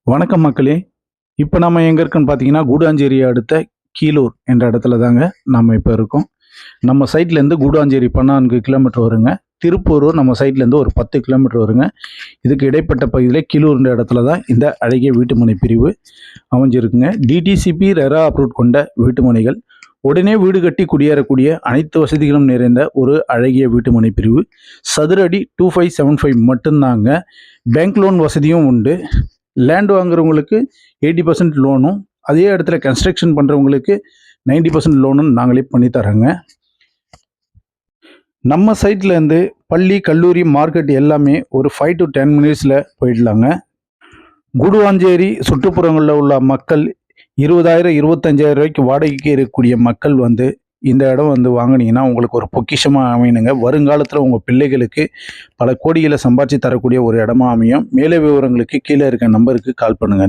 வணக்கம் மக்களே. இப்போ நம்ம எங்கே இருக்கோன்னு பார்த்தீங்கன்னா, கூடாஞ்சேரி அடுத்த கீழூர் என்ற இடத்துல தாங்க நம்ம இப்போ இருக்கோம். நம்ம சைட்லேருந்து கூடாஞ்சேரி 14 கிலோமீட்டர் வருங்க. திருப்பூர் நம்ம சைட்லேருந்து ஒரு 10 கிலோமீட்டர் வருங்க. இதுக்கு இடைப்பட்ட பகுதியில் கீழூர்ன்ற இடத்துல தான் இந்த அழகிய வீட்டுமனை பிரிவு அமைஞ்சிருக்குங்க. டிடிசிபி ரெரா அப்ரூவ் கொண்ட வீட்டுமனைகள், உடனே வீடு கட்டி குடியேறக்கூடிய அனைத்து வசதிகளும் நிறைந்த ஒரு அழகிய வீட்டுமனை பிரிவு. சதுரடி 2575 மட்டும்தாங்க. பேங்க் லோன் வசதியும் உண்டு. லேண்ட் வாங்குறவங்களுக்கு 80% லோனும், அதே இடத்துல கன்ஸ்ட்ரக்ஷன் பண்ணுறவங்களுக்கு 90% லோனும் நாங்களே பண்ணித்தரோங்க. நம்ம சைட்லேருந்து பள்ளி, கல்லூரி, மார்க்கெட் எல்லாமே ஒரு 5 to 10 மினிட்ஸில் போயிடலாங்க. கூடுவாஞ்சேரி சுற்றுப்புறங்களில் உள்ள மக்கள் 20,000 25,000 ரூபாய்க்கு வாடகைக்கு இருக்கக்கூடிய மக்கள் இந்த இடம் வாங்கினீங்கன்னா உங்களுக்கு ஒரு பொக்கிஷமாக அமையணுங்க. வருங்காலத்தில் உங்கள் பிள்ளைகளுக்கு பல கோடிகளை சம்பாதிச்சு தரக்கூடிய ஒரு இடமா அமையும். மேலே விவரங்களுக்கு கீழே இருக்க நம்பருக்கு கால் பண்ணுங்க.